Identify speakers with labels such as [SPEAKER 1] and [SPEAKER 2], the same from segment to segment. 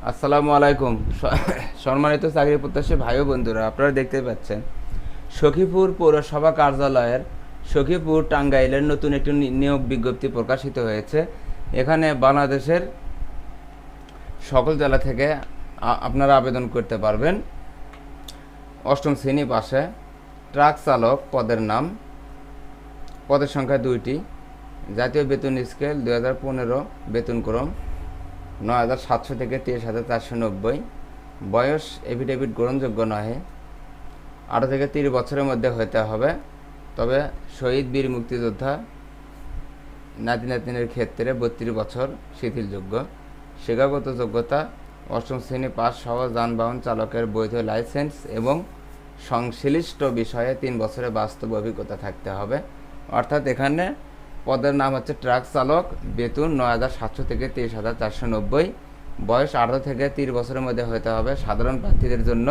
[SPEAKER 1] আসসালামু আলাইকুম। সম্মানিত চাকরি প্রত্যাশী ভাই ও বন্ধুরা, আপনারা দেখতে পাচ্ছেন সখীপুর পৌরসভা কার্যালয়ের সখীপুর টাঙ্গাইলের নতুন একটি নিয়োগ বিজ্ঞপ্তি প্রকাশিত হয়েছে। এখানে বাংলাদেশের সকল জেলা থেকে আপনারা আবেদন করতে পারবেন। অষ্টম শ্রেণী পাশে ট্রাক চালক পদের নাম, পদের সংখ্যা 2টি, জাতীয় বেতন স্কেল 2015 বেতনক্রম 9,700 থেকে 23,490, বয়স এফিডেভিট গ্রহণযোগ্য নহে, 18 থেকে 30 বছরের মধ্যে হতে হবে। তবে শহীদ বীর মুক্তিযোদ্ধা নাতি নাতনির ক্ষেত্রে 32 বছর শিথিলযোগ্য। শিক্ষাগত যোগ্যতা অষ্টম শ্রেণী পাস সহ যানবাহন চালকের বৈধ লাইসেন্স এবং সংশ্লিষ্ট বিষয়ে 3 বছরের বাস্তব অভিজ্ঞতা থাকতে হবে। অর্থাৎ এখানে পদের নাম হচ্ছে ট্রাক চালক, বেতন 9,700 থেকে 23,490, বয়স 18 থেকে 30 বছরের মধ্যে হতে হবে সাধারণ প্রার্থীদের জন্য,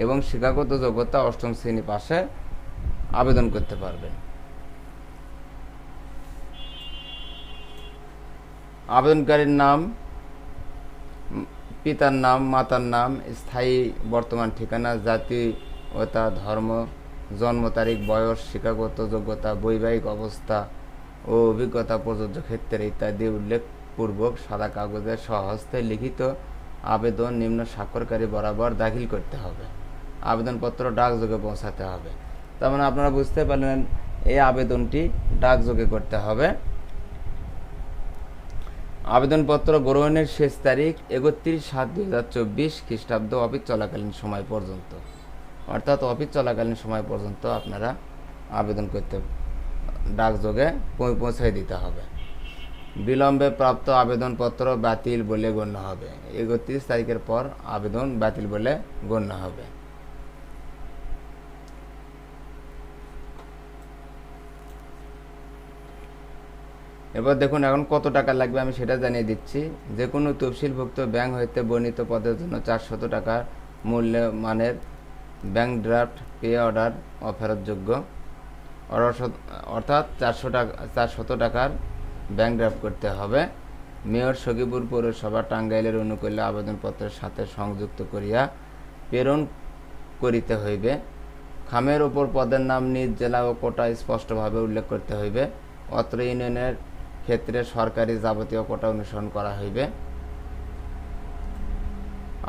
[SPEAKER 1] এবং শিক্ষাগত যোগ্যতা অষ্টম শ্রেণী পাশে আবেদন করতে পারবেন। আবেদনকারীর নাম, পিতার নাম, মাতার নাম, স্থায়ী বর্তমান ঠিকানা, জাতীয়তা, ধর্ম, জন্ম তারিখ, বয়স, শিক্ষাগত যোগ্যতা, বৈবাহিক অবস্থা ও অভিজ্ঞতা প্রযোজ্য ক্ষেত্রে ইত্যাদি উল্লেখপূর্বক সাদা কাগজে স্বহস্তে লিখিত আবেদন নিম্ন স্বাক্ষরকারী বরাবর দাখিল করতে হবে। আবেদনপত্র ডাকযোগে পৌঁছাতে হবে। তার মানে আপনারা বুঝতে পারলেন, এই আবেদনটি ডাকযোগে করতে হবে। আবেদনপত্র গ্রহণের শেষ তারিখ 31/7/2024 খ্রিস্টাব্দ অফিস চলাকালীন সময় পর্যন্ত। অর্থাৎ অফিস চলাকালীন সময় পর্যন্ত আপনারা আবেদন করতে, ডাকযোগে পৌঁছে দিতে হবে। বিলম্বে প্রাপ্ত আবেদনপত্র বাতিল বলে গণ্য হবে। 31 তারিখের পর আবেদন বাতিল বলে গণ্য হবে। এবার দেখুন এখন কত টাকা লাগবে আমি সেটা জানিয়ে দিচ্ছি। যে কোনো তফসিলভুক্ত ব্যাংক হইতে বর্ণিত পদের জন্য 400 টাকার মূল্যমানের ব্যাংক ড্রাফট পে অর্ডার অফেরতযোগ্য, অর্থাৎ 400 টাকার ব্যাংক ড্রাফট করতে হবে। মেয়র সখীপুর পৌরসভা টাঙ্গাইলের অনুকূলে আবেদনপত্রের সাথে সংযুক্ত করিয়া প্রেরণ করিতে হইবে। খামের ওপর পদের নাম নিজ জেলা ও কোটা স্পষ্টভাবে উল্লেখ করতে হইবে। অত্র ইউনিয়নের ক্ষেত্রে সরকারি যাবতীয় কোটা অনুসরণ করা হইবে।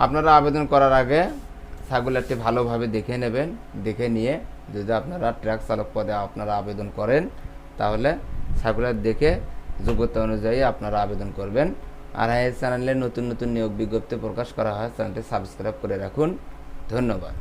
[SPEAKER 1] আপনারা আবেদন করার আগে সার্কুলারটি ভালোভাবে দেখে নেবেন। দেখে নিয়ে যদি আপনারা ট্রাক চালক পদে আপনারা আবেদন করেন, তাহলে সার্কুলার দেখে যোগ্যতা অনুযায়ী আপনারা আবেদন করবেন। আর এই চ্যানেলে নতুন নতুন নিয়োগ বিজ্ঞপ্তি প্রকাশ করা হয়, চ্যানেলটি সাবস্ক্রাইব করে রাখুন। ধন্যবাদ।